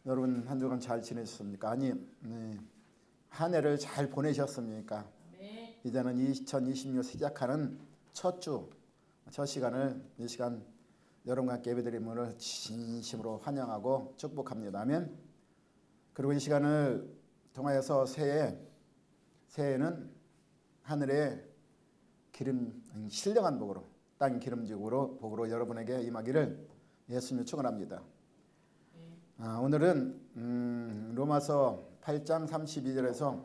여러분 한 주간 잘 지내셨습니까? 아니, 한 해를 잘 보내셨습니까? 네. 이제는 2026 시작하는 첫 주, 첫 시간을 이 시간 여러분과 함께 예배드림을 진심으로 환영하고 축복합니다. 아멘. 그리고 이 시간을 통하여서 새해에는 하늘의 신령한 복으로, 땅 기름지고 복으로 여러분에게 임하기를 예수님 축원합니다. 오늘은 로마서 8장 32절에서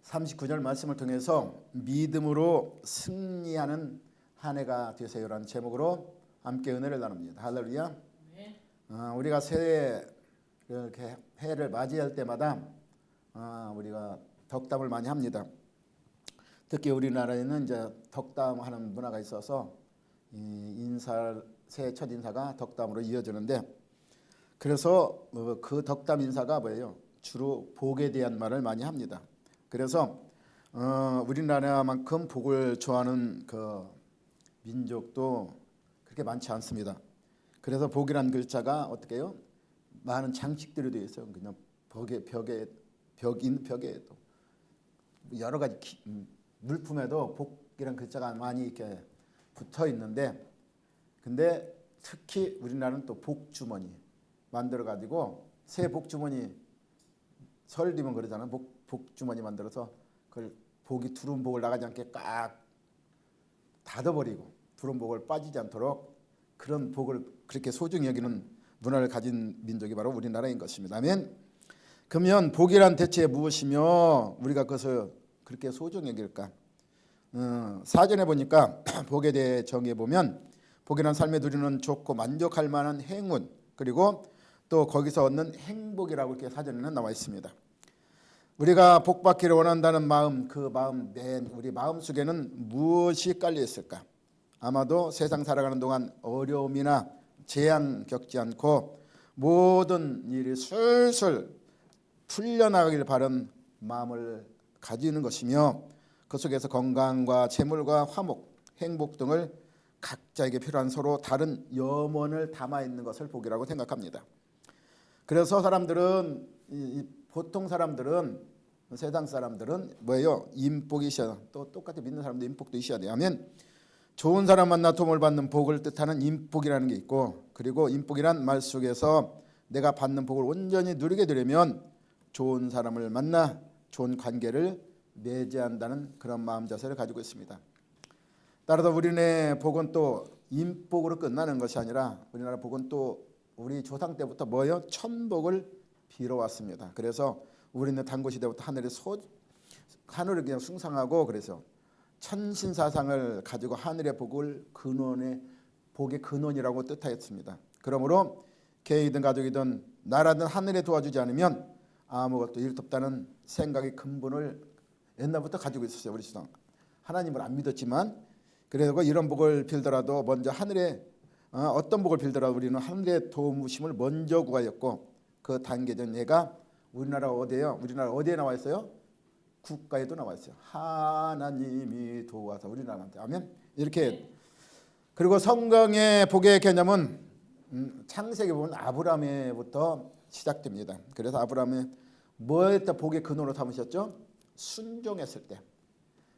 39절 말씀을 통해서 믿음으로 승리하는 한 해가 되세요라는 제목으로 함께 은혜를 나눕니다. 할렐루야. 네. 우리가 새해 이렇게 해를 맞이할 때마다 우리가 덕담을 많이 합니다. 특히 우리나라에는 이제 덕담하는 문화가 있어서 새해 첫 인사가 덕담으로 이어지는데, 그래서 그 덕담 인사가 뭐예요? 주로 복에 대한 말을 많이 합니다. 그래서 우리나라만큼 복을 좋아하는 그 민족도 그렇게 많지 않습니다. 그래서 복이란 글자가 어떻게 해요? 많은 장식들이 되어 있어요. 그냥 벽에 또 여러 가지 물품에도 복이란 글자가 많이 이렇게 붙어 있는데, 근데 특히 우리나라는 또 복주머니 만들어 가지고 새 복주머니 설 되면 그러잖아요. 복주머니 만들어서 그걸 두른 복을 나가지 않게 꽉 닫아버리고 두른 복을 빠지지 않도록 그런 복을 그렇게 소중히 여기는 문화를 가진 민족이 바로 우리나라인 것입니다. 아멘. 그러면 복이란 대체 무엇이며 우리가 그것을 그렇게 소중히 여길까? 사전에 보니까 복에 대해 정의해 보면 복이란 삶에 누리는 좋고 만족할 만한 행운, 그리고 또 거기서 얻는 행복이라고 이렇게 사전에는 나와 있습니다. 우리가 복받기를 원한다는 마음, 그 마음 우리 마음 속에는 무엇이 깔려 있을까? 아마도 세상 살아가는 동안 어려움이나 재앙 겪지 않고 모든 일이 술술 풀려나가길 바라는 마음을 가지는 것이며, 그 속에서 건강과 재물과 화목, 행복 등을 각자에게 필요한 서로 다른 염원을 담아 있는 것을 복이라고 생각합니다. 그래서 사람들은 보통 사람들은 세상 사람들은 뭐예요? 인복이 있어야, 또 똑같이 믿는 사람도 인복도 있어야 돼요. 하면 좋은 사람 만나 도움을 받는 복을 뜻하는 인복이라는 게 있고, 그리고 인복이란 말 속에서 내가 받는 복을 온전히 누리게 되려면 좋은 사람을 만나 좋은 관계를 맺어야 한다는 그런 마음 자세를 가지고 있습니다. 따라서 우리네 복은 또 인복으로 끝나는 것이 아니라 우리나라 복은 또 우리 조상 때부터 뭐예요? 천복을 빌어왔습니다. 그래서 우리는 단고시대부터 하늘을 그냥 숭상하고, 그래서 천신사상을 가지고 하늘의 복을 복의 근원이라고 뜻하였습니다. 그러므로 개인이든 가족이든 나라든 하늘에 도와주지 않으면 아무것도 이를 없다는 생각의 근본을 옛날부터 가지고 있었어요. 우리 조상 하나님을 안 믿었지만, 그래서 이런 복을 빌더라도 먼저 하늘에 어떤 복을 빌더라도 우리는 하늘의 도우심을 먼저 구하였고, 그 단계전 예가 우리나라 어디에요? 우리나라 어디에 나와 있어요? 국가에도 나와 있어요. 하나님이 도와서 우리나라한테. 아멘. 이렇게. 그리고 성경의 복의 개념은 창세기 보면 아브라함부터 시작됩니다. 그래서 아브라함이 뭐에 또 복의 근원으로 삼으셨죠? 순종했을 때.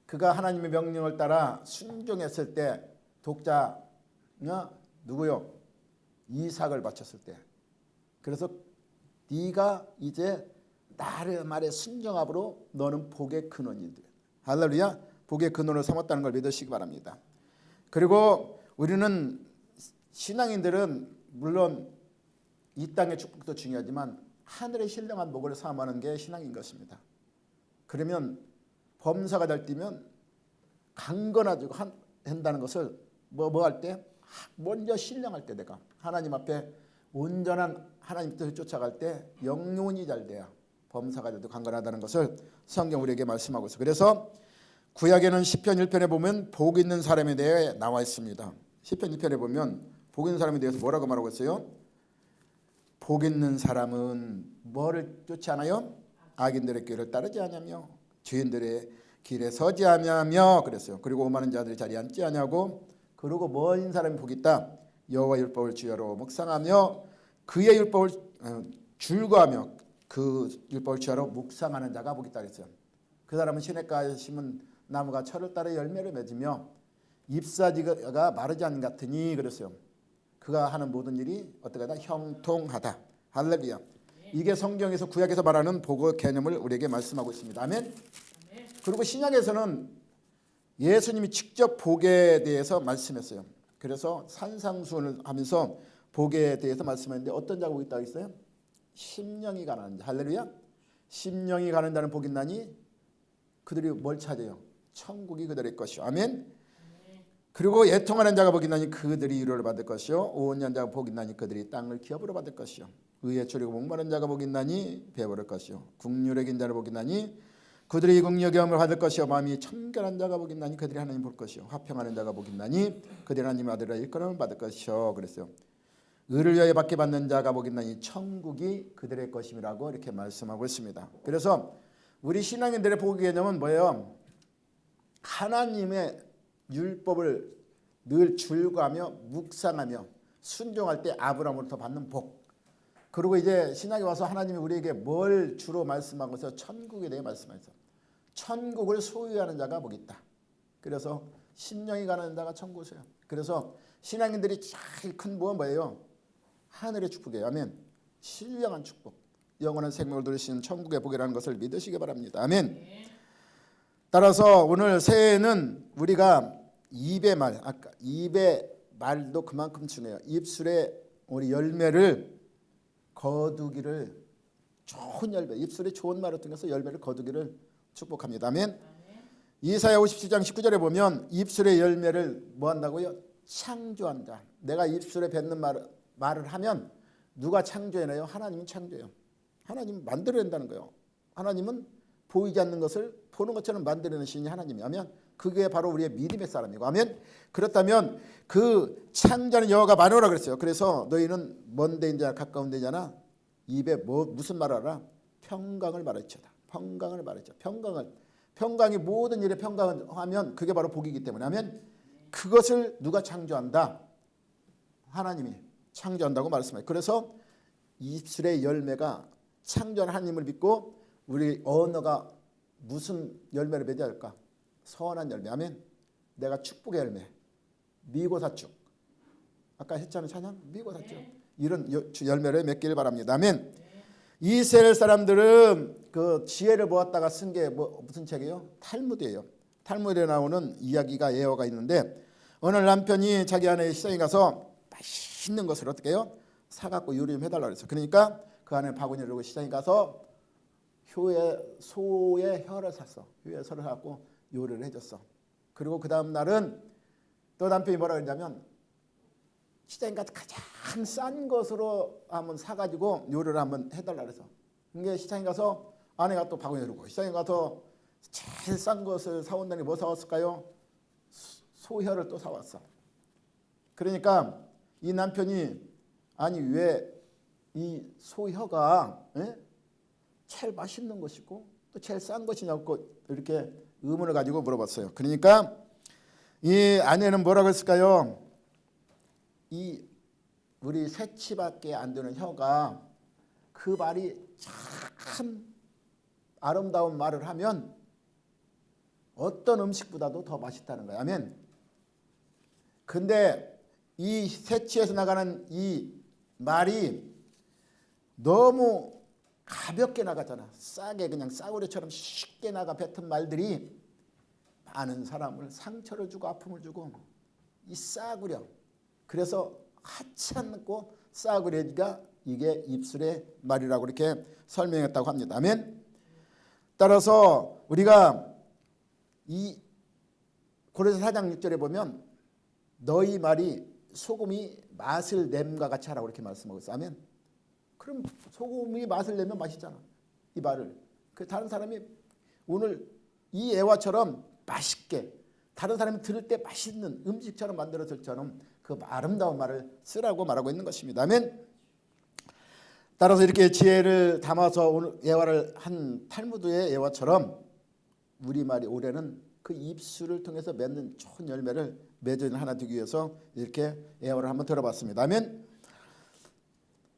그가 하나님의 명령을 따라 순종했을 때, 독자 누구요? 이삭을 바쳤을 때. 그래서 네가 이제 나의 말에 순종함으로 너는 복의 근원이 돼. 할렐루야. 복의 근원을 삼았다는 걸 믿으시기 바랍니다. 그리고 우리는 신앙인들은 물론 이 땅의 축복도 중요하지만 하늘의 신령한 복을 삼하는 게 신앙인 것입니다. 그러면 범사가 잘 뛰면 강건하고 한다는 것을 뭐 할 때? 먼저 신령할 때, 내가 하나님 앞에 온전한 하나님 뜻을 쫓아갈 때 영혼이 잘 돼야 범사가 잘도 강건하다는 것을 성경 우리에게 말씀하고 있어요. 그래서 구약에는 시편 1편에 보면 복 있는 사람에 대해 나와 있습니다. 시편 1편에 보면 복 있는 사람에 대해서 뭐라고 말하고 있어요? 복 있는 사람은 뭐를 쫓지 않아요? 악인들의 길을 따르지 않으며 죄인들의 길에 서지 않으며 그랬어요. 그리고 오만한 자들이 자리에 앉지 않냐고. 그리고 뭐인 사람이 복이 있다? 여호와 율법을 주야로 묵상하며 그의 율법을 줄거하며 그 율법을 취하러 묵상하는 자가 복이 있다 그랬어요. 그 사람은 시냇가에 심은 나무가 철을 따라 열매를 맺으며 잎사귀가 마르지 않는 같으니 그랬어요. 그가 하는 모든 일이 어떻게 하다? 형통하다. 할렐루야. 이게 성경에서 구약에서 말하는 복의 개념을 우리에게 말씀하고 있습니다. 아멘. 그리고 신약에서는 예수님이 직접 복에 대해서 말씀했어요. 그래서 산상수훈을 하면서 복에 대해서 말씀했는데 어떤 자가 복이 있다고 했어요? 심령이 가난한 자. 할렐루야. 심령이 가난한 자는 복이 있나니 그들이 뭘 찾아요? 천국이 그들의 것이요. 아멘. 그리고 애통하는 자가 복이 있나니 그들이 위로를 받을 것이요. 오온한 자가 복이 있나니 그들이 땅을 기업으로 받을 것이요. 의에 졸이고 목마른 자가 복이 있나니 배부를 것이요. 국률에 긴 자를 복이 있나니 그들이 긍휼함을 받을 것이요. 마음이 청결한 자가 복이 있나니 그들이 하나님 볼 것이요. 화평하는 자가 복이 있나니 그들이 하나님 아들의 일컬음을 받을 것이요. 그랬어요. 의를 위하여 받게 받는 자가 복이 있나니 천국이 그들의 것임이라고 이렇게 말씀하고 있습니다. 그래서 우리 신앙인들의 복의 개념은 뭐예요? 하나님의 율법을 늘 줄거하며 묵상하며 순종할 때 아브라함으로부터 받는 복. 그리고 이제 신약에 와서 하나님이 우리에게 뭘 주로 말씀하고 있어요? 천국에 대해 말씀하셨어요. 천국을 소유하는 자가 복이 있다. 그래서 심령이 가난한 자가 천국을 소유해요. 그래서 신앙인들이 제일 큰 복은 뭐예요? 하늘의 축복이에요. 아멘. 신령한 축복. 영원한 생명을 누리시는 천국의 복이라는 것을 믿으시기 바랍니다. 아멘. 따라서 오늘 새해에는 우리가 입의 말, 아까 입의 말도 그만큼 중요해요. 입술에 우리 열매를 거두기를, 좋은 열매, 입술에 좋은 말을 통해서 열매를 거두기를 축복합니다. 아멘. 이사야 57장 19절에 보면 입술의 열매를 뭐 한다고요? 창조한다. 내가 입술에 뱉는 말을 하면 누가 창조해내요? 하나님이 창조해요. 하나님은 만들어낸다는 거예요. 하나님은 보이지 않는 것을 보는 것처럼 만들어내는 신이 하나님이라면 그게 바로 우리의 믿음의 사람이고, 아멘. 그렇다면 그 창조하는 여호와가 말하라 그랬어요. 그래서 너희는 먼 데인지 가까운 데잖아. 입에 무슨 말을 하라? 평강을 말할지어다. 평강을 말했죠. 평강이 모든 일에 평강하면 그게 바로 복이기 때문에, 아멘. 그것을 누가 창조한다? 하나님이 창조한다고 말씀해요. 그래서 입술의 열매가 창조한 하나님을 믿고 우리 언어가 무슨 열매를 맺어야 할까? 선한 열매. 아멘. 내가 축복의 열매. 미고사축. 아까 했잖아요. 찬양. 미고사축. 이런 열매를 맺기를 바랍니다. 아멘. 이스라엘 사람들은 그 지혜를 모았다가 쓴 게 무슨 책이에요? 탈무드예요. 탈무드에 나오는 이야기가 예어가 있는데 어느 남편이 자기 아내 시장에 가서 맛있는 것을 어떻게 해요? 사갖고 요리 좀 해달라고 그랬어요. 그러니까 그 안에 바구니를 들고 시장에 가서 소의 혀를 샀어. 혀의 혀를 사갖고 요리를 해줬어. 그리고 그 다음 날은 또 남편이 뭐라 그랬냐면 시장에 가서 가장 싼 것으로 한번 사가지고 요리를 한번 해달라고 그래서. 그게 시장에 가서 아내가 또 바구니를 들고 시장에 가서 제일 싼 것을 사온다니 뭐 사왔을까요? 소혀를 또 사왔어. 그러니까 이 남편이 아니 왜 이 소혀가 제일 맛있는 것이고 또 제일 싼 것이냐고 이렇게 의문을 가지고 물어봤어요. 그러니까 이 아내는 뭐라고 했을까요? 이 우리 새치밖에 안 되는 혀가 그 말이 참 아름다운 말을 하면 어떤 음식보다도 더 맛있다는 거예요. 아멘. 근데 이 새치에서 나가는 이 말이 너무 가볍게 나가잖아. 싸게 그냥 싸구려처럼 쉽게 나가 뱉은 말들이 많은 사람을 상처를 주고 아픔을 주고 이 싸구려. 그래서 하찮고 싸구려가 이게 입술의 말이라고 이렇게 설명했다고 합니다. 아멘. 따라서 우리가 이 고린도서 4장 6절에 보면 너희 말이 소금이 맛을 냄과 같이 하라고 이렇게 말씀하고 있어요. 아멘. 그럼 소금이 맛을 내면 맛있잖아. 이 말을. 그 다른 사람이 오늘 이 애화처럼 맛있게 다른 사람이 들을 때 맛있는 음식처럼 만들어질 처럼 그 아름다운 말을 쓰라고 말하고 있는 것입니다. 아멘. 따라서 이렇게 지혜를 담아서 오늘 예화를 한 탈무드의 예화처럼 우리말이 올해는 그 입술을 통해서 맺는 좋은 열매를 맺은 하나 되기 위해서 이렇게 예화를 한번 들어봤습니다. 아멘.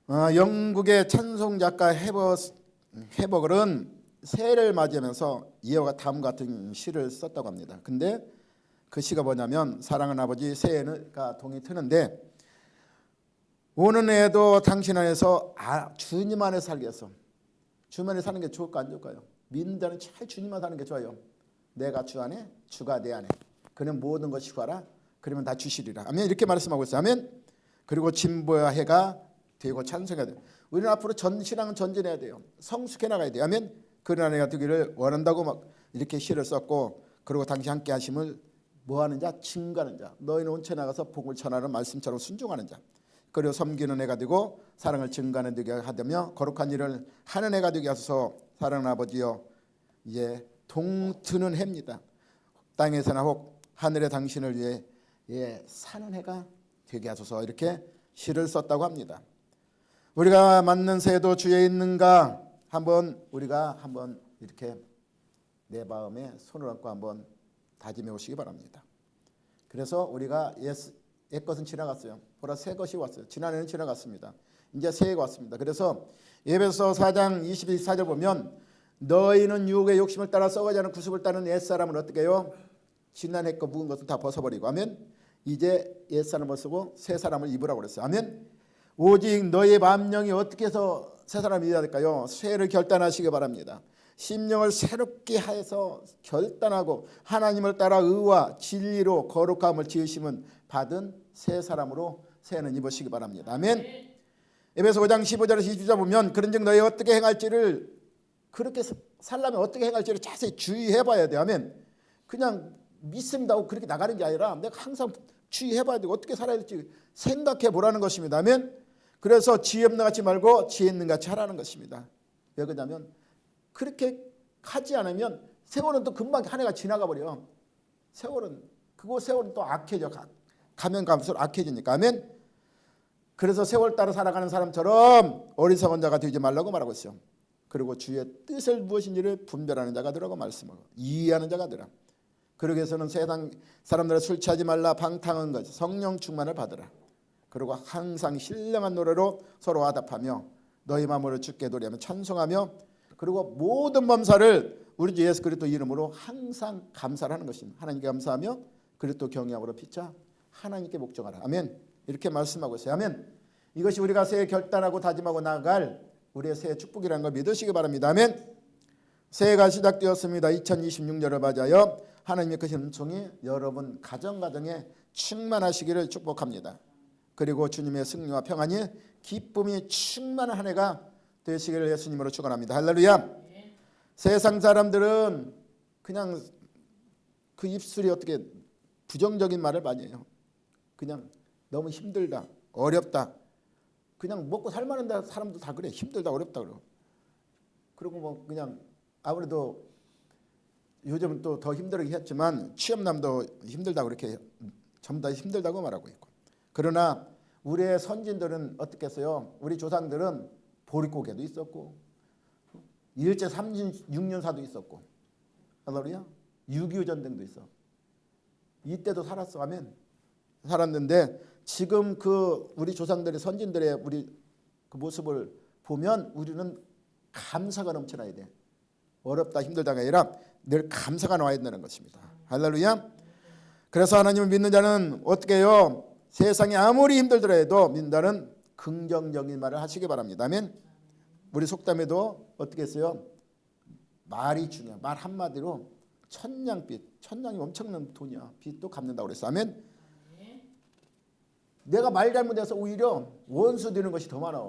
영국의 찬송 작가 해버글은 새해를 맞이하면서 이와 다음 같은 시를 썼다고 합니다. 근데 그 시가 뭐냐면 사랑하는 아버지 새해가 동이 트는데 오는 해에도 당신 안에서 주님 안에 살겠어. 주님 안에 사는 게 좋을까 안 좋을까요? 믿는 자는 잘 주님 안에 사는 게 좋아요. 내가 주 안에 주가 내 안에 그는 모든 것이 구하라 그러면 다 주시리라. 아멘. 이렇게 말씀하고 있어요. 아멘. 그리고 진보야 해가 되고 찬송해야 돼요. 우리는 앞으로 신앙은 전진해야 돼요. 성숙해 나가야 돼요. 아멘. 그런 한 해가 되기를 원한다고 막 이렇게 시를 썼고 그리고 당시 함께 하심을 뭐하는 자? 증가하는 자. 너희는 온천에 나가서 복을 전하는 말씀처럼 순종하는 자. 그리고 섬기는 해가 되고 사랑을 증가하는 되게 하며 거룩한 일을 하는 해가 되게 하소서. 사랑하는 아버지여 이제 동트는 해입니다. 땅에서나 혹 하늘에 당신을 위해 사는 해가 되게 하소서. 이렇게 시를 썼다고 합니다. 우리가 맞는 새도 주에 있는가 우리가 한번 이렇게 내 마음에 손을 얹고 한번 다짐해 오시기 바랍니다. 그래서 우리가 옛 것은 지나갔어요. 보라 새 것이 왔어요. 지난해는 지나갔습니다. 이제 새해가 왔습니다. 그래서 에베소 4장 22절 보면 너희는 유혹의 욕심을 따라 썩어지 않은 구습을 따르는 옛사람은 어떻게 해요? 지난해 거 묵은 것은 다 벗어버리고 아멘. 이제 옛사람을 쓰고 새 사람을 입으라고 그랬어요. 아멘. 오직 너희의 만명이 어떻게 해서 새 사람이 되어야 될까요? 새해를 결단하시기 바랍니다. 심령을 새롭게 하여서 결단하고 하나님을 따라 의와 진리로 거룩함을 지으심은 받은 새 사람으로 새해는 입으시기 바랍니다. 아멘. 에베소 5장 15절에서 20절 보면 그런즉 너희 어떻게 행할지를 그렇게 살려면 어떻게 행할지를 자세히 주의해 봐야 돼요. 아멘. 그냥 믿습니다 하고 그렇게 나가는 게 아니라 내가 항상 주의해 봐야 되고 어떻게 살아야 될지 생각해 보라는 것입니다. 아멘. 그래서 지혜 없는 같이 말고 지혜 있는 같이 하라는 것입니다. 왜 그러냐면 그렇게 하지 않으면 세월은 또 금방 한 해가 지나가 버려. 세월은 또 악해져. 가면 갈수록 악해지니까. 아멘. 그래서 세월 따라 살아가는 사람처럼 어리석은 자가 되지 말라고 말하고 있어요. 그리고 주의 뜻을 무엇인지를 분별하는 자가 되라고 말씀하고 이해하는 자가 되라. 그러기 위해서는 세상 사람들을 술 취하지 말라 방탕한 것 성령 충만을 받으라. 그리고 항상 신령한 노래로 서로 화답하며 너희 마음으로 주께 노래하며 찬송하며 그리고 모든 범사를 우리 주 예수 그리스도 이름으로 항상 감사를 하는 것입니다. 하나님께 감사하며 그리스도 경외함으로 피차 하나님께 목적하라. 아멘. 이렇게 말씀하고 있어요. 아멘. 이것이 우리가 새해 결단하고 다짐하고 나아갈 우리의 새해 축복이라는 걸 믿으시기 바랍니다. 아멘. 새해가 시작되었습니다. 2026년을 맞아요. 하나님의 그 은총이 여러분 가정가정에 충만하시기를 축복합니다. 그리고 주님의 승리와 평안이 기쁨이 충만한 한 해가 되시기를 예수님으로 축원합니다. 할렐루야. 세상 사람들은 그냥 그 입술이 어떻게 부정적인 말을 많이 해요. 그냥 너무 힘들다, 어렵다. 그냥 먹고 살만한데 사람들 다 그래. 힘들다, 어렵다 그러고. 그리고 뭐 그냥 아무래도 요즘은 또 더 힘들게 했지만 취업남도 힘들다고 그렇게 전부 다 힘들다고 말하고 있고. 그러나 우리의 선진들은 어떻게 했어요? 우리 조상들은 보릿고개도 있었고 일제 36년사도 있었고 할렐루야 6.25 전쟁도 있어. 이때도 살았어. 아멘. 살았는데 지금 그 우리 조상들의 선진들의 우리 그 모습을 보면 우리는 감사가 넘쳐나야 돼. 어렵다 힘들다가 아니라 늘 감사가 나와야 된다는 것입니다. 할렐루야. 그래서 하나님을 믿는 자는 어떻게 해요? 세상이 아무리 힘들더라도 믿는다는 긍정적인 말을 하시기 바랍니다. 아멘. 우리 속담에도 어떻게 했어요? 말이 중요해. 말 한마디로 천냥빚. 천냥이 엄청난 돈이야. 빚도 갚는다고 그랬어. 아멘. 내가 말 잘못해서 오히려 원수 되는 것이 더 많아.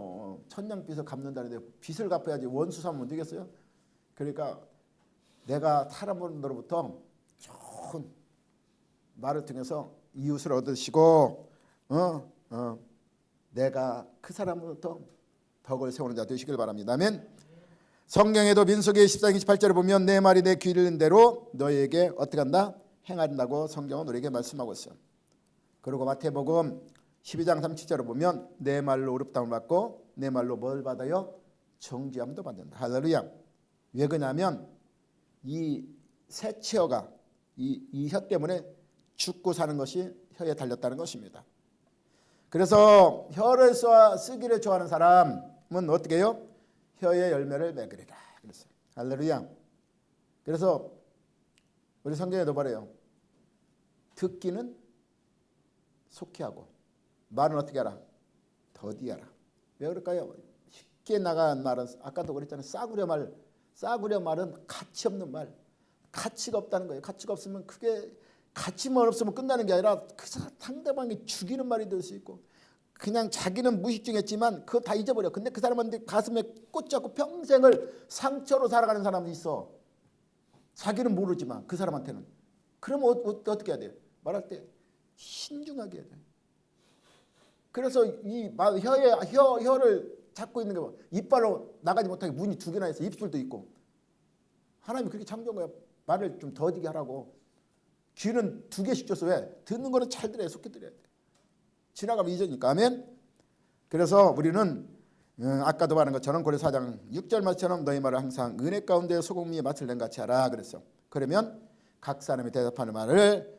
천냥빚을 갚는다는데 빚을 갚아야지 원수 삼으면 되겠어요? 그러니까 내가 사람으로부터 좋은 말을 통해서 이웃을 얻으시고 내가 그 사람으로부터 덕을 세우는 자 되시길 바랍니다. 아멘. 성경에도 민수기 14장 28절에 보면 내 말이 내 귀를 잃는 대로 너희에게 어떻게 한다? 행한다고 성경은 우리에게 말씀하고 있어요. 그리고 마태복음 12장 37절에 보면 내 말로 의롭다함을 받고 내 말로 뭘 받아요? 정죄함도 받는다. 할렐루야. 왜 그러냐면 이 새치어가 이 혀 때문에 죽고 사는 것이 혀에 달렸다는 것입니다. 그래서 혀를 쓰기를 좋아하는 사람은 어떻게 해요? 혀의 열매를 맺으리라 그랬어요. 할렐루야. 그래서 우리 성경에도 말해요. 듣기는 속히 하고 말은 어떻게 하라? 더디하라. 왜 그럴까요? 쉽게 나간 말은 아까도 그랬잖아요. 싸구려 말은 가치 없는 말. 가치가 없다는 거예요. 가치가 없으면 그게 가치만 없으면 끝나는 게 아니라 그 상대방이 죽이는 말이 될 수 있고 그냥 자기는 무식중했지만 그거 다 잊어버려. 근데 그 사람한테 가슴에 꽂잡고 평생을 상처로 살아가는 사람이 있어. 자기는 모르지만 그 사람한테는. 그러면 어떻게 해야 돼요? 말할 때 신중하게 해야 돼요. 그래서 이 혀를 잡고 있는 게 이빨로 나가지 못하게 문이 두 개나 있어. 입술도 있고. 하나님이 그렇게 창조한 거야. 말을 좀 더디게 하라고. 귀는 두 개씩 줬어. 왜? 듣는 거는 잘 들어야 속히 들어야 돼. 지나가면 잊으니까. 아멘. 그래서 우리는 아까도 말한 것처럼 고린도서 4장 6절 말처럼 너희 말을 항상 은혜 가운데 소금이 맛을 낸 같이 하라 그랬어. 그러면 각 사람이 대답하는 말을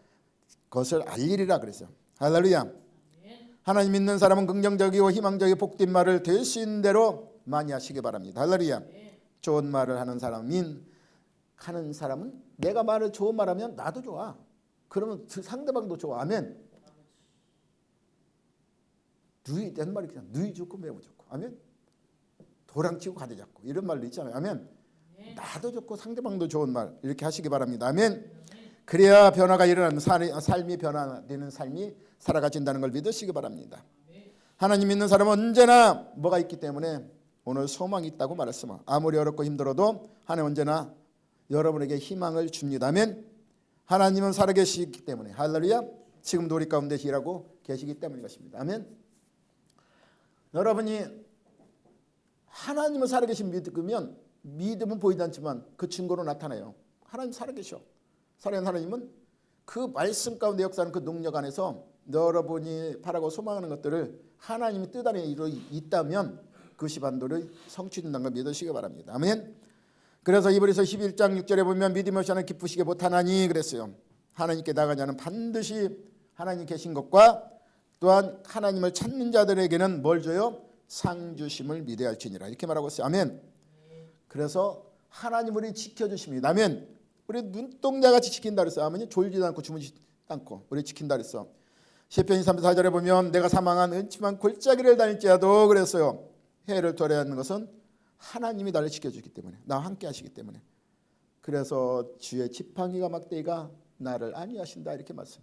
그것을 알리리라 그랬어. 할렐루야. 하나님 믿는 사람은 긍정적이고 희망적이고 복된 말을 될 수 있는 대로 많이 하시기 바랍니다. 할렐루야. 좋은 말을 하는 사람은 내가 말을 좋은 말하면 나도 좋아. 그러면 상대방도 좋아. 아멘. 옛말이 그냥 누이 좋고 매우 좋고. 아멘. 도랑치고 가지 잡고 이런 말도 있잖아요. 아멘. 나도 좋고 상대방도 좋은 말 이렇게 하시기 바랍니다. 아멘. 그래야 변화가 일어나는 삶이 변화되는 삶이 살아가진다는 걸 믿으시기 바랍니다. 하나님 믿는 사람은 언제나 뭐가 있기 때문에 오늘 소망이 있다고 말했습니다. 아무리 어렵고 힘들어도 하나님 언제나 여러분에게 희망을 줍니다. 아멘. 하나님은 살아계시기 때문에 할렐루야. 지금도 우리 가운데 일하고 계시기 때문인 것입니다. 아멘. 여러분이 하나님을 살아계신 믿으면 믿음은 보이지 않지만 그 증거로 나타나요. 하나님 살아계셔. 살아계신 하나님은 그 말씀 가운데 역사하는 그 능력 안에서 여러분이 바라고 소망하는 것들을 하나님이 뜻 안에 이루어 있다면 그것이 반드시 성취된다는 걸 믿으시기 바랍니다. 아멘. 그래서 히브리서 11장 6절에 보면 믿음 없이 하는 기쁘시게 못하나니 그랬어요. 하나님께 나가지 않으면 반드시 하나님 계신 것과 또한 하나님을 찾는 자들에게는 뭘 줘요? 상 주심을 믿어야 할지니라 이렇게 말하고 있어요. 아멘. 그래서 하나님 우리 지켜주십니다. 아멘. 우리 눈동자같이 지킨다 그랬어요. 아멘. 졸지도 않고 주무지도 않고 우리 지킨다 그랬어. 시편 34절에 보면 내가 사망한 은침한 골짜기를 다닐지라도 그랬어요. 해를 도래하는 것은 하나님이 나를 지켜주기 때문에 나와 함께 하시기 때문에 그래서 주의 지팡이가 막대기가 나를 안위하신다 이렇게 말씀.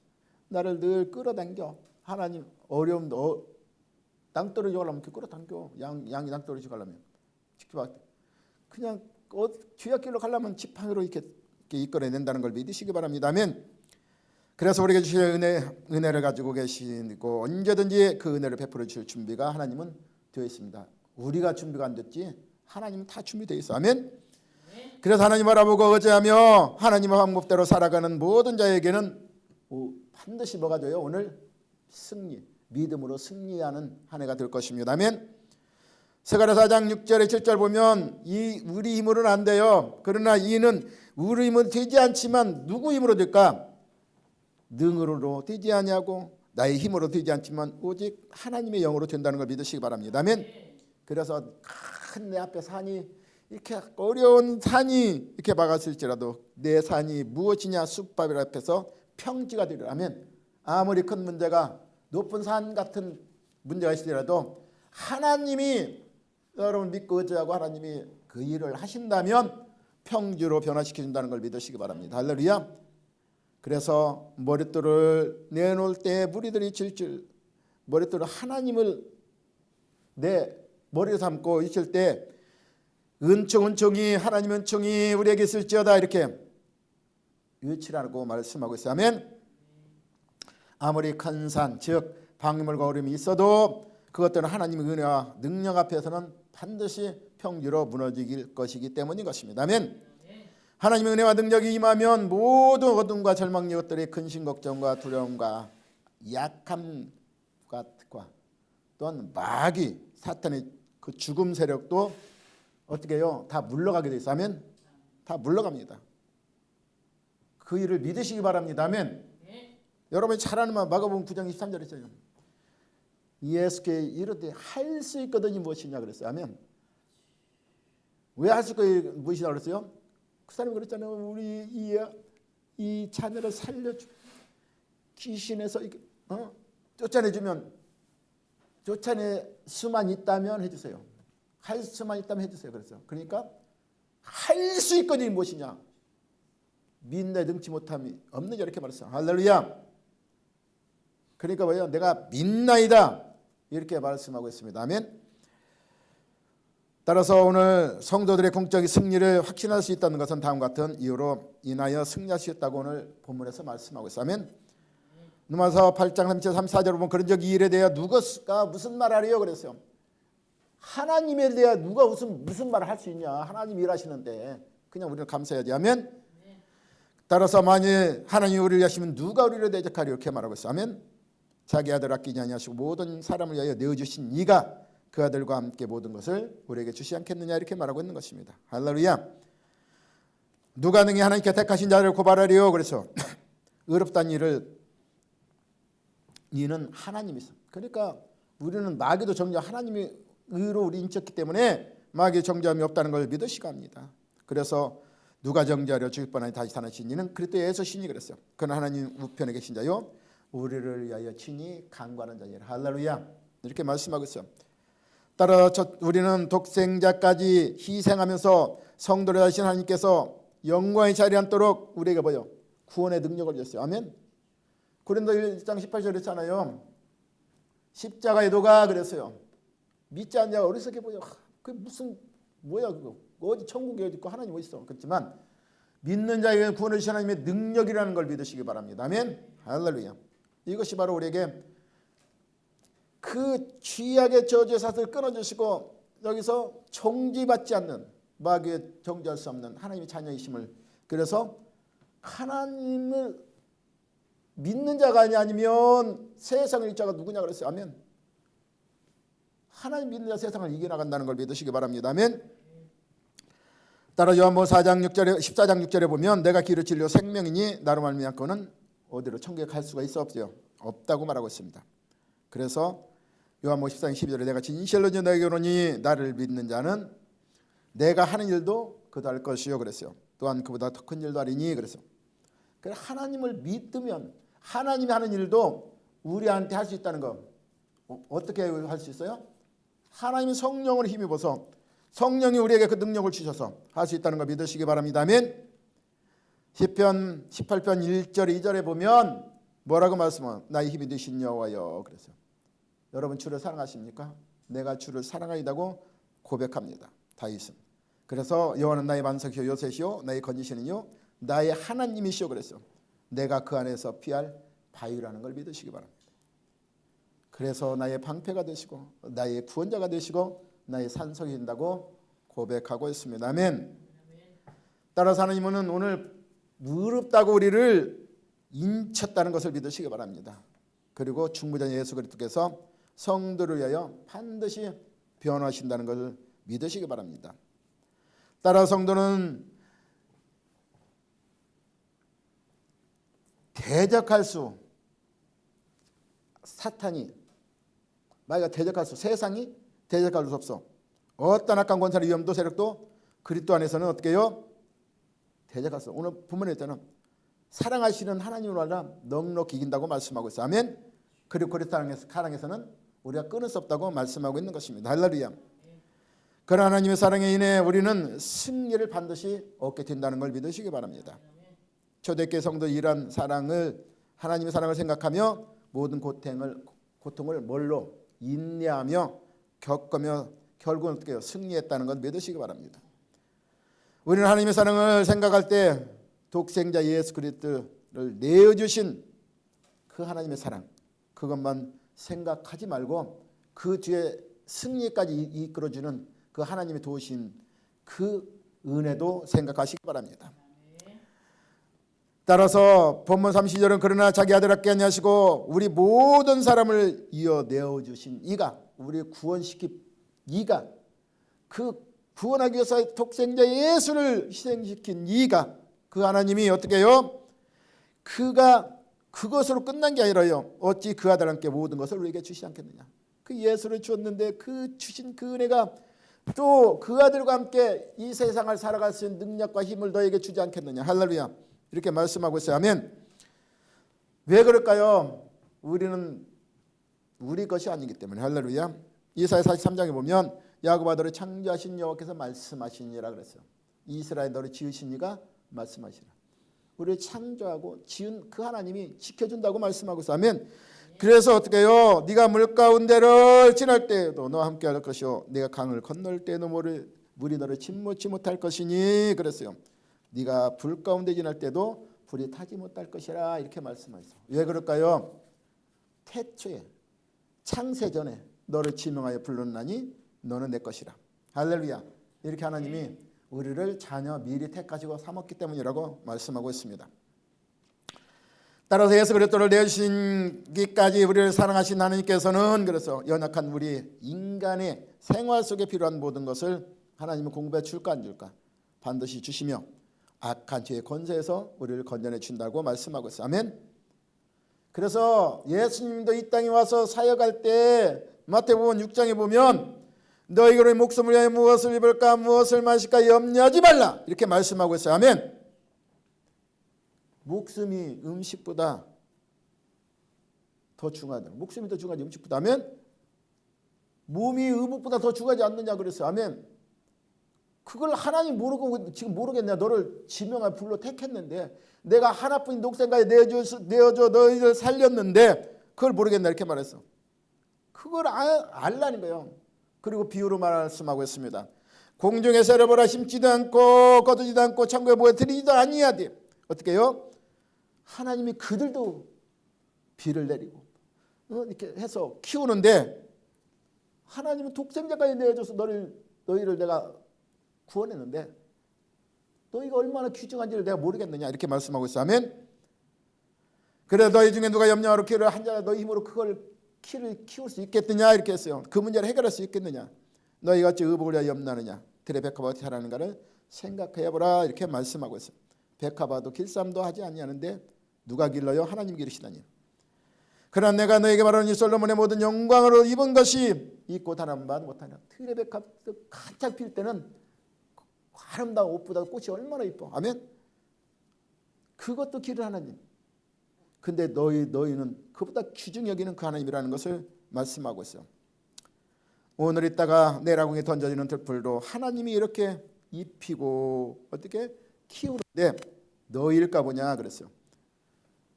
나를 늘 끌어당겨. 하나님 어려움 낭떠러지 가려면 이렇게 끌어당겨. 양이 낭떠러지 가려면 그냥 주야길로 가려면 지팡이로 이렇게 이끌어낸다는 걸 믿으시기 바랍니다. 아멘. 그래서 우리에게 주신 은혜를 가지고 계시고 언제든지 그 은혜를 베풀어 주실 준비가 하나님은 되어 있습니다. 우리가 준비가 안 됐지 하나님은 다 준비되어 있어. 아멘. 그래서 하나님 알아보고 의지하며 하나님의 방법대로 살아가는 모든 자에게는 반드시 뭐가 돼요? 오늘 승리, 믿음으로 승리하는 한 해가 될 것입니다. 아멘. 스가랴서 4장 6절에 7절 보면 우리 힘으로는 안 돼요. 그러나 이는 우리 힘으로 되지 않지만 누구 힘으로 될까? 능으로 되지 아니하고 나의 힘으로 되지 않지만 오직 하나님의 영으로 된다는 걸 믿으시기 바랍니다. 아멘. 그래서 큰 내 앞에 산이 이렇게 어려운 산이 이렇게 막았을지라도 내 산이 무엇이냐 쑥바벨 앞에서 평지가 되리라. 아멘. 아무리 큰 문제가 높은 산 같은 문제가 있을지라도 하나님이 여러분 믿고 의지하고 하나님이 그 일을 하신다면 평지로 변화시켜 준다는 걸 믿으시기 바랍니다. 할렐루야. 그래서 머릿돌을 내놓을 때 무리들이 질질 머릿돌을 하나님을 내 머리에 삼고 있을 때 은총이 하나님 은총이 우리에게 있을지어다 이렇게 외치라고 말씀하고 있어요. 아멘. 아무리 큰 산 즉 방해물과 어려움이 있어도 그것들은 하나님의 은혜와 능력 앞에서는 반드시 평지로 무너질 것이기 때문인 것입니다. 아멘. 하나님의 은혜와 능력이 임하면 모든 어둠과 절망 이것들의 근심 걱정과 두려움과 약함과 또한 마귀 사탄의 그 죽음 세력도 어떻게 해요? 다 물러가게 돼 있어요. 아멘. 다 물러갑니다. 그 일을 믿으시기 바랍니다. 아멘. 여러분이 잘 아는 마가복음 9장 23절에 있어요. 예수께 이르되 할 수 있거든이 무엇이냐 그랬어요. 아멘. 왜 할 수 있거든이 무엇이냐 그랬어요? 그 사람이 그랬잖아요. 우리 이 자녀를 살려주 귀신에서 쫓아내주면 쫓아낼 수만 있다면 해주세요. 할 수만 있다면 해주세요. 그랬어요. 그러니까 할 수 있거든이 무엇이냐? 믿는다 능치 못함이 없느냐 이렇게 말했어요. 할렐루야. 그러니까 뭐예요? 내가 믿나이다 이렇게 말씀하고 있습니다. 아멘. 따라서 오늘 성도들의 공적인 승리를 확신할 수 있다는 것은 다음과 같은 이유로 인하여 승리할 수 있다고 오늘 본문에서 말씀하고 있어요. 아멘. 누가서 8장 37, 34절을 보면 그런 적 이 일에 대해 누가 무슨 말하리요 그랬어요. 하나님에 대해 누가 무슨 말을 할 수 있냐. 하나님 일하시는데 그냥 우리는 감사해야지. 아멘. 따라서 만일 하나님이 우리를 위하시면 누가 우리를 대적하리 이렇게 말하고 있어요. 아멘. 자기 아들 아끼지 아니하시고 모든 사람을 위하여 내어주신 이가 그 아들과 함께 모든 것을 우리에게 주시 않겠느냐 이렇게 말하고 있는 것입니다. 할렐루야. 누가 능히 하나님께 택하신 자를 고발하리요 그래서 의롭다는 일을 이는 하나님이서. 그러니까 우리는 마귀도 정죄 하나님이 의로 우리 인쳤기 때문에 마귀의 정죄함이 없다는 걸 믿으시고 합니다. 그래서 누가 정죄하려 죽을 뻔하니 다시 사나신 이는 그리스도 예수 신이 그랬어요. 그는 하나님 우편에 계신 자요 우리를 위하여 친히 간구하는 자니라. 할렐루야. 이렇게 말씀하고 있어요. 따라 우리는 독생자까지 희생하면서 성도를 하신 하나님께서 영광의 자리에 앉도록 우리에게 뭐요? 구원의 능력을 주셨어요. 아멘. 고린도 1장 18절에 있잖아요. 십자가의 도가 그랬어요. 믿지 않냐 어리석게 보여. 그게 무슨 뭐야 그거. 어디 천국에 어디 있고 하나님 어디 있어. 그렇지만 믿는 자에게 구원을 주신 하나님의 능력이라는 걸 믿으시기 바랍니다. 아멘. 할렐루야. 이것이 바로 우리에게 그 죄악의 저주의 사슬을 끊어주시고 여기서 정죄받지 않는 마귀의 정죄할 수 없는 하나님의 자녀이심을 그래서 하나님을 믿는 자가 아니면 세상을 이길 자가 누구냐 그랬어요. 아멘. 하나님 믿는 자 세상을 이겨나간다는 걸 믿으시기 바랍니다. 아멘. 따라 요한복음 4장 6절에 14장 6절에 보면 내가 길을 진리요 생명이니 나로 말미암고는 어디로 천국에 갈 수가 있어 없어요. 없다고 말하고 있습니다. 그래서 요한복음 14장 12절에 내가 진실로 너에게 이르노니 나를 믿는 자는 내가 하는 일도 그도 할 것이요 그랬어요. 또한 그보다 더 큰 일도 하리니 그래서 하나님을 믿으면 하나님이 하는 일도 우리한테 할 수 있다는 거 어떻게 할 수 있어요? 하나님이 성령을 힘입어서 성령이 우리에게 그 능력을 주셔서 할 수 있다는 걸 믿으시기 바랍니다. 아멘. 시편 18편 1절 2절에 보면 뭐라고 말씀하면 나의 힘이 되신 여호와여 그래서 여러분 주를 사랑하십니까? 내가 주를 사랑하이다고 고백합니다. 다윗은. 그래서 여호와는 나의 반석이요 요새시요 나의 건지시는요 나의 하나님이시요 그랬어요. 내가 그 안에서 피할 바위라는 걸 믿으시기 바랍니다. 그래서 나의 방패가 되시고 나의 구원자가 되시고 나의 산성이 된다고 고백하고 있습니다. 아멘. 따라서 하나님은 오늘 무릎다고 우리를 인쳤다는 것을 믿으시기 바랍니다. 그리고 중보자 예수 그리스도께서 성도를 위하여 반드시 변화하신다는 것을 믿으시기 바랍니다. 따라 성도는 대적할 수 사탄이 마귀가 대적할 수 세상이 대적할 수 없어. 어떤 악한 권세의 위험도 세력도 그리스도 안에서는 어떻게 해요? 대적할 수. 오늘 본문에 있잖아요. 사랑하시는 하나님으로 알아 넉넉히 이긴다고 말씀하고 있어요. 아멘. 그리고 그리스도 사랑에서는 우리가 끊을 수 없다고 말씀하고 있는 것입니다. 할렐루야. 그런 하나님의 사랑에 인해 우리는 승리를 반드시 얻게 된다는 걸 믿으시기 바랍니다. 초대교회 성도 이런 사랑을 하나님의 사랑을 생각하며 모든 고통을 뭘로 인내하며 겪으며 결국은 어떻게 해요? 승리했다는 걸 믿으시기 바랍니다. 우리는 하나님의 사랑을 생각할 때 독생자 예수 그리스도를 내어주신 그 하나님의 사랑 그것만 생각하지 말고 그 뒤에 승리까지 이끌어주는 그 하나님의 도우신 그 은혜도 생각하시기 바랍니다. 따라서 본문 30절은 그러나 자기 아들 아끼지 아니하시고 우리 모든 사람을 이어 내어주신 이가 우리 구원시킨 이가 그 구원하기 위해서 독생자 예수를 희생시킨 이가 그 하나님이 어떻게 해요? 그가 그것으로 끝난 게 아니라요. 어찌 그 아들 함께 모든 것을 우리에게 주시지 않겠느냐. 그 예수를 주었는데 그 주신 그 은혜가 또 그 아들과 함께 이 세상을 살아갈 수 있는 능력과 힘을 너에게 주지 않겠느냐. 할렐루야. 이렇게 말씀하고 있어요. 아멘. 왜 그럴까요? 우리는 우리 것이 아니기 때문에. 할렐루야. 이사야 43장에 보면 야곱 아들을 창조하신 여호와께서 말씀하시니라 그랬어요. 이스라엘 너를 지으신 이가 말씀하시라. 우리를 창조하고 지은 그 하나님이 지켜준다고 말씀하고 있어요. 아멘. 그래서 어떻게 해요? 네가 물 가운데를 지날 때에도 너와 함께 할 것이요 네가 강을 건널 때에도 물이 너를 침몰치 못할 것이니 그랬어요. 네가 불 가운데 지날 때도 불이 타지 못할 것이라 이렇게 말씀하셨어요. 왜 그럴까요? 태초에 창세전에 너를 지명하여 불렀나니 너는 내 것이라. 할렐루야. 이렇게 하나님이 우리를 자녀 미리 택하시고 삼았기 때문이라고 말씀하고 있습니다. 따라서 예수 그리스도를 내주시기까지 우리를 사랑하신 하나님께서는 그래서 연약한 우리 인간의 생활 속에 필요한 모든 것을 하나님은 공급해 줄까 안 줄까? 반드시 주시며 악한 죄의 권세에서 우리를 건져내 준다고 말씀하고 있어요. 아멘. 그래서 예수님도 이 땅에 와서 사역할 때 마태복음 6장에 보면 너희가 목숨을 위하여 무엇을 입을까 무엇을 마실까 염려하지 말라 이렇게 말씀하고 있어요. 아멘. 목숨이 음식보다 더 중요하다. 목숨이 더 중요하지 음식보다. 아멘. 몸이 의복보다 더 중요하지 않느냐 그랬어요. 아멘. 그걸 하나님 모르고 지금 모르겠냐. 너를 지명할 불로 택했는데 내가 하나뿐인 독생자에 내어줘 너희를 살렸는데 그걸 모르겠냐 이렇게 말했어. 그걸 알라는 거예요. 그리고 비유로 말씀하고 있습니다. 공중에 새를 심지도 않고 거두지도 않고 창고에 보여 들이지도 아니하되 어떻게 해요? 하나님이 그들도 비를 내리고 이렇게 해서 키우는데 하나님은 독생자까지 내어줘서 너희를 내가 구원했는데 너희가 얼마나 귀중한지를 내가 모르겠느냐 이렇게 말씀하고 있어. 아멘. 그래 너희 중에 누가 염려하러 키를 한 자가 너희 힘으로 그걸 키울 수 있겠느냐 이렇게 했어요. 그 문제를 해결할 수 있겠느냐. 너희가 어찌 의복을 위하여 염려하느냐. 들의 백합과 어떻게 하라는가를 생각해보라 이렇게 말씀하고 있어요. 백합화도 길쌈도 하지 아니하는데 누가 길러요? 하나님 기르시다니. 그러나 내가 너에게 말하는 이 솔로몬의 모든 영광으로 입은 것이 이 꽃 하나만 못하냐. 들의 백합 가득 필 때는 아름다운 옷보다 꽃이 얼마나 이뻐. 아멘. 그것도 기른 하나님. 근데 너희는 그보다 귀중히 여기는 그 하나님이라는 것을 말씀하고 있어요. 오늘 있다가 내라궁에 던져지는 들풀도 하나님이 이렇게 입히고 어떻게 키우는데 너희일까 보냐 그랬어요.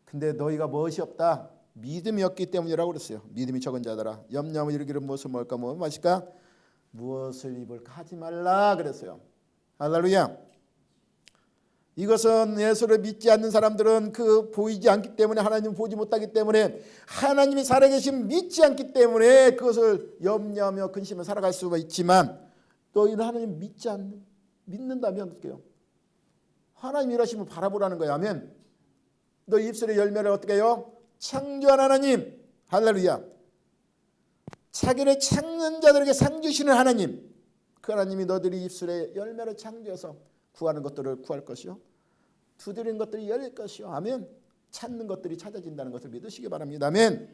근데 너희가 무엇이 없다? 믿음이 없기 때문이라고 그랬어요. 믿음이 적은 자들아 염려하며 이르기를 무엇을 먹을까 무엇을 마실까 무엇을 입을까 하지 말라 그랬어요. 할렐루야. 이것은 예수를 믿지 않는 사람들은 그 보이지 않기 때문에 하나님을 보지 못하기 때문에 하나님이 살아계심 믿지 않기 때문에 그것을 염려하며 근심을 살아갈 수가 있지만 너희는 하나님 믿는다면 어떻게 해요? 하나님 일하시면 바라보라는 거야. 아멘. 너 입술의 열매를 어떻게 해요? 창조한 하나님. 할렐루야. 자기를 찾는 자들에게 상 주시는 하나님. 그 하나님이 너희들이 입술의 열매를 창조해서 구하는 것들을 구할 것이요 두드리는 것들이 열릴 것이요 아멘. 찾는 것들이 찾아진다는 것을 믿으시기 바랍니다. 아멘.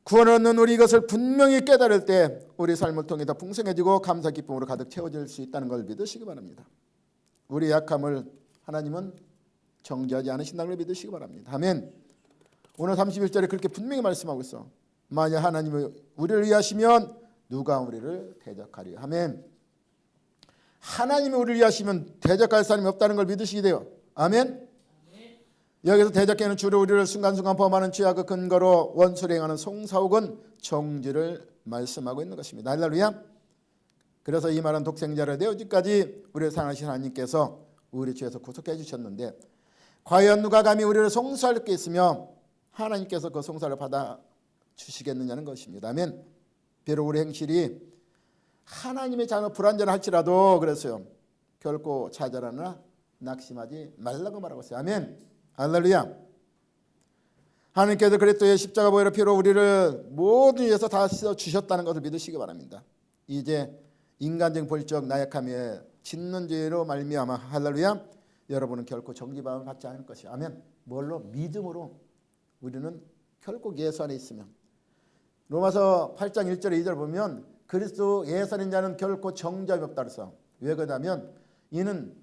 구원을 얻는 우리 이것을 분명히 깨달을 때 우리 삶을 통해 더 풍성해지고 감사 기쁨으로 가득 채워질 수 있다는 걸 믿으시기 바랍니다. 우리 약함을 하나님은 정죄하지 않으신다는 걸 믿으시기 바랍니다. 아멘. 오늘 31절에 그렇게 분명히 말씀하고 있어. 만약 하나님이 우리를 위하시면 누가 우리를 대적하리요. 아멘. 하나님이 우리를 위하시면 대적할 사람이 없다는 걸 믿으시게 돼요. 아멘. 여기서 대적하는 주로 우리를 순간순간 범하는 죄악의 근거로 원수를 행하는 송사옥은 정죄를 말씀하고 있는 것입니다. 할렐루야. 그래서 이 말은 독생자를 내어주기까지 우리를 사랑하신 하나님께서 우리 죄에서 구속해 주셨는데 과연 누가 감히 우리를 송사할 게 있으며 하나님께서 그 송사를 받아 주시겠느냐는 것입니다. 아멘. 비록 우리 행실이 하나님의 자녀 불완전할지라도 그랬어요. 결코 좌절하나 낙심하지 말라고 말하고 있어요. 아멘. 할렐루야. 하나님께서 그리스도의 십자가 보혈의 피로 우리를 모든 위에서 다 씻어 주셨다는 것을 믿으시기 바랍니다. 이제 인간적 본적 나약함에 짓는 죄로 말미암아 할렐루야. 여러분은 결코 정죄함을 받지 않을 것이요. 아멘. 뭘로? 믿음으로 우리는 결국 예수 안에 있으면 로마서 8장 1절 2절 보면 그리스도 예수인 자는 결코 정죄함이 없다 그래서 왜 그러냐면 이는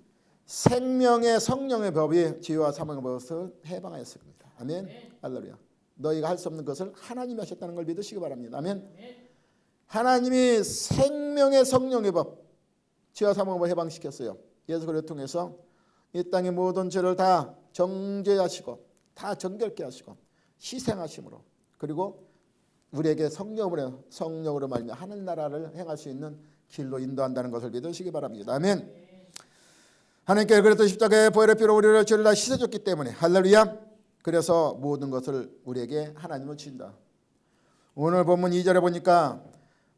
생명의 성령의 법이 지혜와 사망의 법을 해방하였습니다. 아멘. 할렐루야. 너희가 할 수 없는 것을 하나님이 하셨다는 걸 믿으시기 바랍니다. 아멘. 하나님이 생명의 성령의 법 지혜와 사망의 법을 해방시켰어요. 예수 그리스도를 통해서 이 땅의 모든 죄를 다 정죄하시고 다 정결케 하시고 희생하심으로 그리고 우리에게 성령으로 말미암아 하늘나라를 행할 수 있는 길로 인도한다는 것을 믿으시기 바랍니다. 아멘. 하나님께 그래도 십자가의 보혈의 피로 우리를 죄를 다 씻어줬기 때문에 할렐루야. 그래서 모든 것을 우리에게 하나님은 주신다. 오늘 본문 2절에 보니까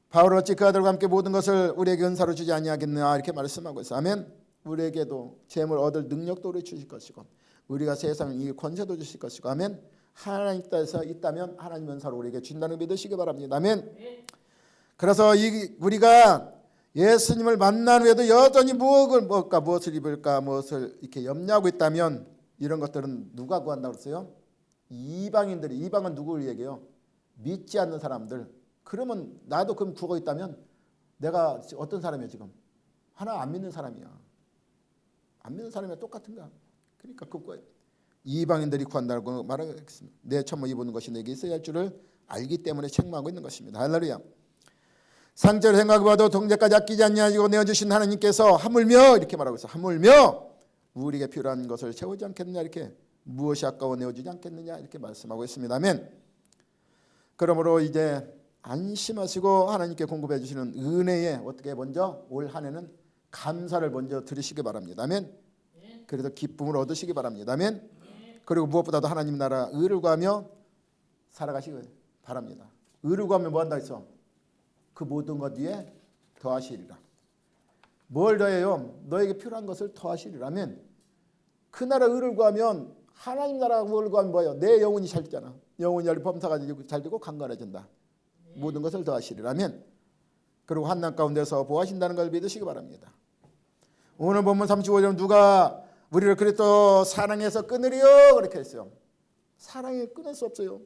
바울 어찌 그 아들과 함께 모든 것을 우리에게 은사로 주지 아니하겠느냐 이렇게 말씀하고 있어요. 아멘. 우리에게도 재물 얻을 능력도 우리 주실 것이고 우리가 세상을 이길 권세도 주실 것이고 아멘. 하나님 뜻에서 있다면 하나님 은사로 우리에게 준다는 걸 믿으시기 바랍니다. 아멘. 그래서 우리가 예수님을 만난 후에도 여전히 무엇을 먹을까 무엇을 입을까 무엇을 이렇게 염려하고 있다면 이런 것들은 누가 구한다고 그랬어요? 이방인들이. 이방은 누구를 얘기해요? 믿지 않는 사람들. 그러면 나도 그럼 구하고 있다면 내가 어떤 사람이야 지금? 하나 안 믿는 사람이야. 안 믿는 사람이랑 똑같은가? 그러니까 그거 이방인들이 구한다고 말하겠습니다. 내 천모 입는 것이 내게 있어야 할 줄을 알기 때문에 책망하고 있는 것입니다. 할렐루야. 상처를 생각해봐도 동제까지 아끼지 않냐고 내어주신 하나님께서 하물며 이렇게 말하고 있어요. 하물며 우리에게 필요한 것을 채우지 않겠느냐 이렇게 무엇이 아까워 내어주지 않겠느냐 이렇게 말씀하고 있습니다. 아멘. 그러므로 이제 안심하시고 하나님께 공급해 주시는 은혜에 어떻게 먼저 올 한 해는 감사를 먼저 드리시기 바랍니다. 아멘. 그래서 기쁨을 얻으시기 바랍니다. 아멘. 그리고 무엇보다도 하나님 나라 의를 구하며 살아가시기 바랍니다. 의를 구하면 뭐 한다 했어? 그 모든 것 위에 더하시리라. 뭘 더해요? 너에게 필요한 것을 더하시리라. 아멘. 그 나라 의를 구하면 하나님 나라 의를 구하면 뭐예요? 내 영혼이 잘 되잖아. 영혼이 범사가 잘 되고 강건해진다. 모든 것을 더하시리라. 아멘. 그리고 환난 가운데서 보호하신다는 걸 믿으시기 바랍니다. 오늘 본문 35절 누가 우리를 그리스도 사랑해서 끊으리요 그렇게 했어요. 사랑에 끊을 수 없어요.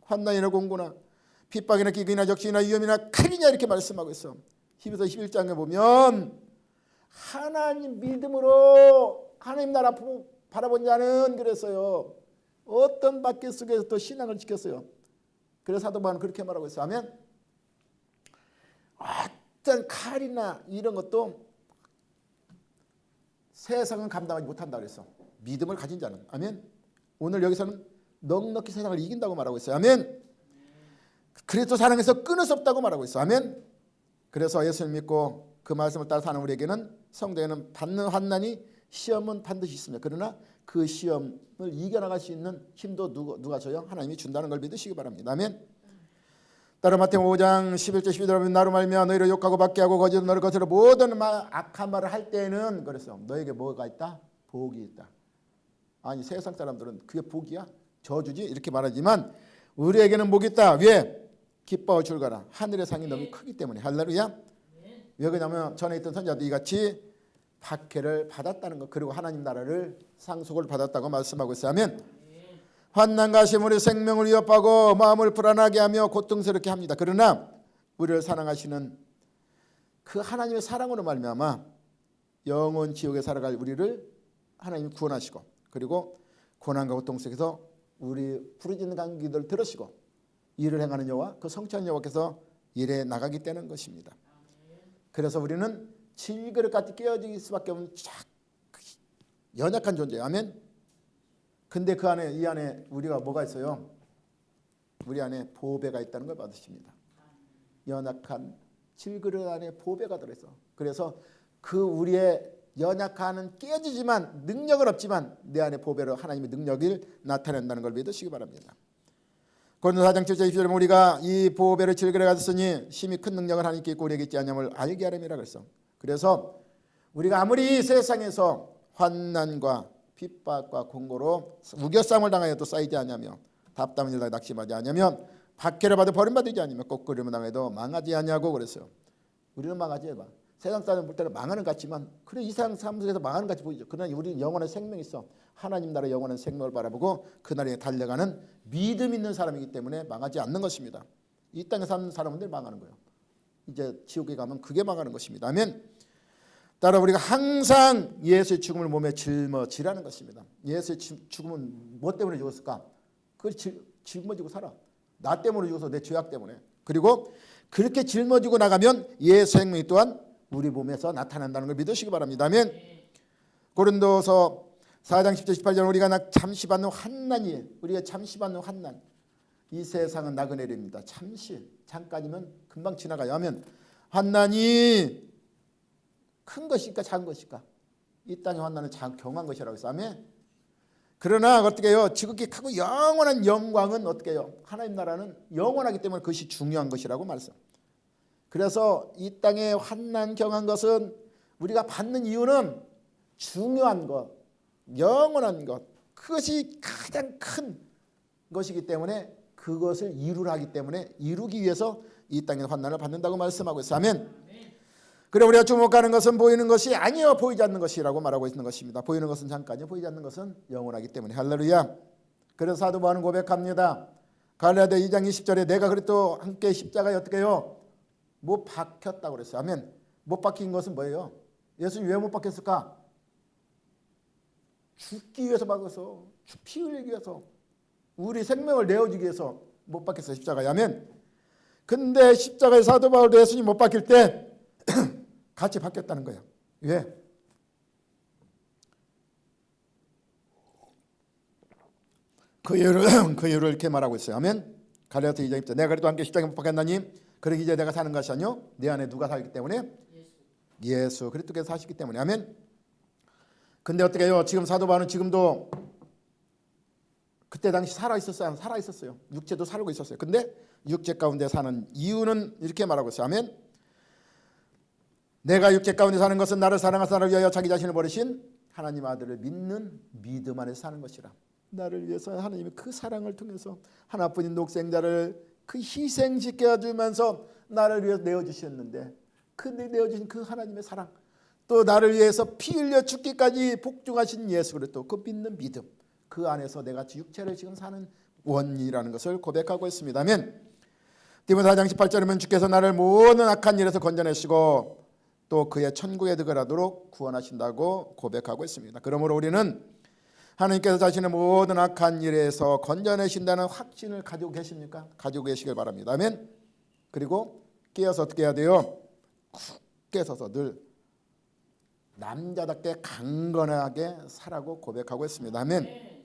환난이나 공고나 핍박이나 기근이나 적신이나 위험이나 칼이냐 이렇게 말씀하고 있어. 히브리서 11장에 보면 하나님 믿음으로 하나님 나라 바라본 자는 그랬어요. 어떤 박해 속에서도 신앙을 지켰어요. 그래서 사도 바울은 그렇게 말하고 있어요. 아멘. 어떤 칼이나 이런 것도 세상은 감당하지 못한다 그랬어. 믿음을 가진 자는. 아멘. 오늘 여기서는 넉넉히 세상을 이긴다고 말하고 있어요. 아멘. 그리스도 사랑해서 끊을 수 없다고 말하고 있어. 아멘. 그래서 예수를 믿고 그 말씀을 따라 사는 우리에게는 성도에는 받는 환난이 시험은 반드시 있습니다. 그러나 그 시험을 이겨나갈 수 있는 힘도 누가 줘요? 하나님이 준다는 걸 믿으시기 바랍니다. 아멘. 따라 마태복음 5장 11절 12절 보면 나로 말미암아 너희를 욕하고 박해하고 거짓으로 너를 거스려 모든 악한 말을 할 때는 그랬어. 너에게 뭐가 있다? 복이 있다. 아니 세상 사람들은 그게 복이야? 저주지? 이렇게 말하지만 우리에게는 복이 있다. 왜? 기뻐하고 즐거라. 하늘의 상이 너무 크기 때문에. 할렐루야. 왜 그러냐면 전에 있던 선자들이 같이 박해를 받았다는 것 그리고 하나님 나라를 상속을 받았다고 말씀하고 있어요. 아멘. 환난과 시험으로 생명을 위협하고 마음을 불안하게 하며 고통스럽게 합니다. 그러나 우리를 사랑하시는 그 하나님의 사랑으로 말미암아 영원 지옥에 살아갈 우리를 하나님 구원하시고 그리고 고난과 고통 속에서 우리 부르짖는 간기들을 들으시고 일을 행하는 여호와 그 성취하는 여호와께서 일에 나가기 때문인 것입니다. 그래서 우리는 질그릇같이 깨어질 수밖에 없는 연약한 존재예요. 아멘. 근데 그 안에 이 안에 우리가 뭐가 있어요? 우리 안에 보배가 있다는 걸 받으십니다. 연약한 질그릇 안에 보배가 들어있어. 그래서 그 우리의 연약한 깨어지지만 능력은 없지만 내 안에 보배로 하나님의 능력을 나타낸다는 걸 믿으시기 바랍니다. 고린도서 4장 7절 20절에 우리가 이 보배를 질그릇에 가졌으니 심히 큰 능력을 하나님께 있고 우리에게 있지 않냐을 알게 하렴이라 그랬어. 그래서 우리가 아무리 세상에서 환난과 핍박과 공고로 우겨싸움을 당하여도 쌓이지 않냐며 답답한 일에 낙심하지 않냐면 박해를 받아 버림받지 않으며 거꾸로 당해도 망하지 않냐고 그랬어요. 우리는 망하지 해봐. 세상 사람 볼 때는 망하는 것 같지만 그래 이 세상 사람들에서 망하는 것 같이 보이죠. 그러나 우리는 영원한 생명이 있어. 하나님 나라 영원한 생명을 바라보고 그날에 달려가는 믿음 있는 사람이기 때문에 망하지 않는 것입니다. 이 땅에 사는 사람들 망하는 거예요. 이제 지옥에 가면 그게 망하는 것입니다. 아멘. 따라 우리가 항상 예수의 죽음을 몸에 짊어지라는 것입니다. 예수의 죽음은 뭐 때문에 죽었을까? 그걸 짊어지고 살아. 나 때문에 죽어서 내 죄악 때문에. 그리고 그렇게 짊어지고 나가면 예수 생명이 또한 우리 몸에서 나타난다는 걸 믿으시기 바랍니다. 아멘. 고린도서 4장 10절 18절 우리가 잠시 받는 환난이에요. 우리가 잠시 받는 환난. 이 세상은 나그네입니다. 잠깐이면 금방 지나가요. 하면 환난이 큰 것일까 작은 것일까? 이 땅의 환난은 경한 것이라고 했어요. 아멘. 그러나 어떻게 해요? 지극히 크고 영원한 영광은 어떻게 해요? 하나님 나라는 영원하기 때문에 그것이 중요한 것이라고 말씀. 그래서 이 땅의 환난 경한 것은 우리가 받는 이유는 중요한 것, 영원한 것, 그것이 가장 큰 것이기 때문에 그것을 이루기 때문에 이루기 위해서 이 땅의 환난을 받는다고 말씀하고 있어요. 아멘. 그래 우리가 주목하는 것은 보이는 것이 아니요 보이지 않는 것이라고 말하고 있는 것입니다. 보이는 것은 잠깐이요 보이지 않는 것은 영원하기 때문에. 할렐루야. 그래서 사도 바울은 고백합니다. 갈라디아 2장 20절에 내가 그리스도 함께 십자가에 어떻게 해요? 못 박혔다고 그랬어요. 아멘. 못 박힌 것은 뭐예요? 예수님 왜 못 박혔을까? 죽기 위해서 박아서 피 흘리기 위해서 우리 생명을 내어주기 위해서 못 박혔어요. 십자가에. 아멘. 근데 십자가에 사도 바울도 예수님 못 박힐 때 같이 바뀌었다는 거예요. 왜? 그 이유를 이렇게 말하고 있어요. 아멘. 갈라디아 2장 10절 내가 그래도 함께 십자가에 못 박혔나니 그러기 이제 내가 사는 것이 아니요 내 안에 누가 살기 때문에? 예수 그리스도께서 사시기 때문에. 아멘. 근데 어떻게 해요? 지금 사도 바울은 지금도 그때 당시 살아있었어요. 육체도 살고 있었어요. 근데 육체 가운데 사는 이유는 이렇게 말하고 있어요. 아멘. 내가 육체 가운데 사는 것은 나를 사랑하사 나를 위하여 자기 자신을 버리신 하나님 아들을 믿는 믿음 안에서 사는 것이라. 나를 위해서 하나님의 그 사랑을 통해서 하나뿐인 독생자를 그 희생시켜 주면서 나를 위해서 내어주셨는데 그 내어주신 그 하나님의 사랑 또 나를 위해서 피 흘려 죽기까지 복종하신 예수 그리스도 그 믿는 믿음 그 안에서 내가 육체를 지금 사는 원인이라는 것을 고백하고 있습니다. 아멘. 디모데 4장 18절에 보면 주께서 나를 모든 악한 일에서 건져내시고 또 그의 천국에 들어가도록 구원하신다고 고백하고 있습니다. 그러므로 우리는 하나님께서 자신의 모든 악한 일에서 건져내신다는 확신을 가지고 계십니까? 가지고 계시길 바랍니다. 아멘. 그리고 깨어서 어떻게 해야 돼요? 굳게 서서 늘 남자답게 강건하게 살라고 고백하고 있습니다. 아멘.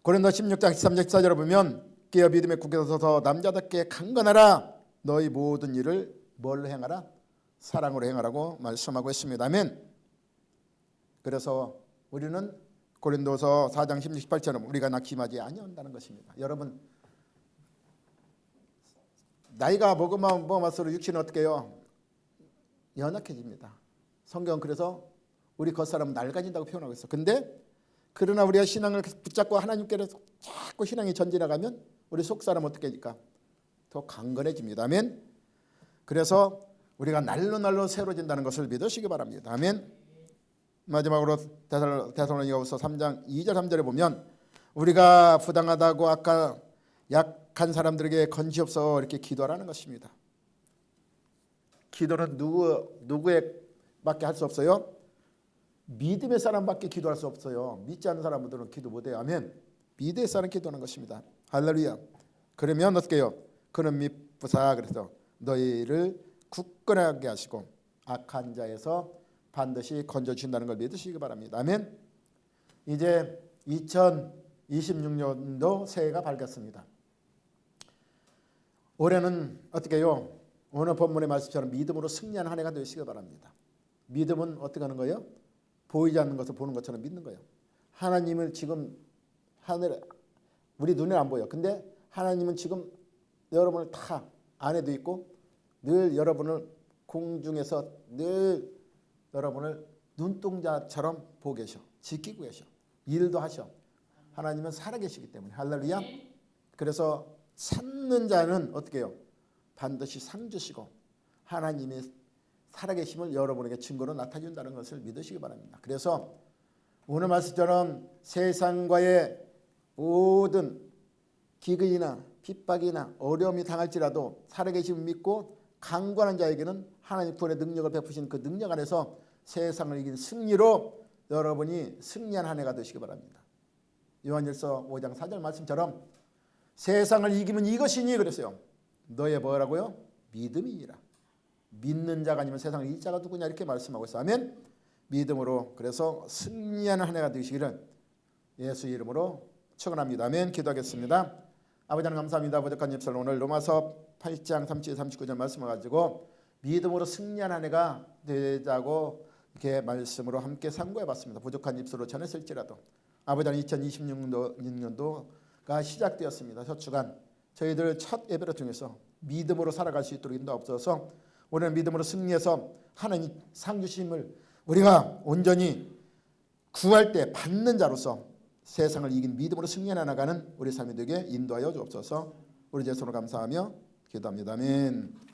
고린도 16장 13절 14절을 보면 깨어 믿음에 굳게 서서 남자답게 강건하라. 너희 모든 일을 뭘로 행하라? 사랑으로 행하라고 말씀하고 있습니다. 아멘. 그래서 우리는 고린도서 4장 16, 18처럼 우리가 낙심하지 아니한다는 것입니다. 여러분 나이가 먹을수록 육신은 어떻게 해요? 연약해집니다. 성경은 그래서 우리 겉사람은 낡아진다고 표현하고 있어요. 근데 그러나 우리가 신앙을 붙잡고 하나님께로 자꾸 신앙이 전진해가면 우리 속사람은 어떻게 해질까? 더 강건해집니다. 아멘. 그래서 우리가 날로 새로워진다는 것을 믿으시기 바랍니다. 아멘. 마지막으로 데살로니가후서 3장 2절 3절에 보면 우리가 부당하다고 아까 약한 사람들에게 건지옵소서 이렇게 기도하라는 것입니다. 기도는 누구에밖에 할 수 없어요? 믿음의 사람밖에 기도할 수 없어요. 믿지 않는 사람들은 기도 못해요. 아멘. 믿음의 사람 기도하는 것입니다. 할렐루야. 그러면 어떻게 해요? 그는 미쁘사 그래서 너희를 굳건하게 하시고 악한 자에서 반드시 건져주신다는 걸 믿으시기 바랍니다. 아멘. 이제 2026년도 새해가 밝았습니다. 올해는 어떻게 해요? 오늘 본문의 말씀처럼 믿음으로 승리하는 한 해가 되시기 바랍니다. 믿음은 어떻게 하는 거예요? 보이지 않는 것을 보는 것처럼 믿는 거예요. 하나님을 지금 하늘에 우리 눈에 안 보여. 근데 하나님은 지금 여러분을 다 안에도 있고 늘 여러분을 공중에서 늘 여러분을 눈동자처럼 보고 계셔. 지키고 계셔. 일도 하셔. 하나님은 살아계시기 때문에. 할렐루야. 그래서 찾는 자는 어떻게 해요? 반드시 상 주시고 하나님의 살아계심을 여러분에게 증거로 나타준다는 것을 믿으시기 바랍니다. 그래서 오늘 말씀처럼 세상과의 모든 기근이나 핍박이나 어려움이 당할지라도 살아계심을 믿고 강구하는 자에게는 하나님 구원의 능력을 베푸신 그 능력 안에서 세상을 이긴 승리로 여러분이 승리한 한 해가 되시기 바랍니다. 요한일서 5장 4절 말씀처럼 세상을 이기면 이것이니 그랬어요. 너의 뭐라고요? 믿음이니라. 믿는 자가 아니면 세상을 이길 자가 누구냐 이렇게 말씀하고 있어요. 아멘. 믿음으로 그래서 승리하는 한 해가 되시기를 예수 이름으로 축원합니다. 아멘. 기도하겠습니다. 아버지 하나님 감사합니다. 부족한 입술 오늘 로마서 8장 37-39절 말씀을 가지고 믿음으로 승리한 한 해가 되자고 이렇게 말씀으로 함께 상고해봤습니다. 부족한 입술로 전했을지라도 아버지 하나님 2026년도가 시작되었습니다. 첫 주간 저희들 첫 예배를 통해서 믿음으로 살아갈 수 있도록 인도하옵소서. 오늘 믿음으로 승리해서 하나님 상 주심을 우리가 온전히 구할 때 받는 자로서 세상을 이긴 믿음으로 승리해 나가는 우리 삶이 되게 인도하여 주옵소서. 우리 제 손으로 감사하며 기도합니다. 아멘.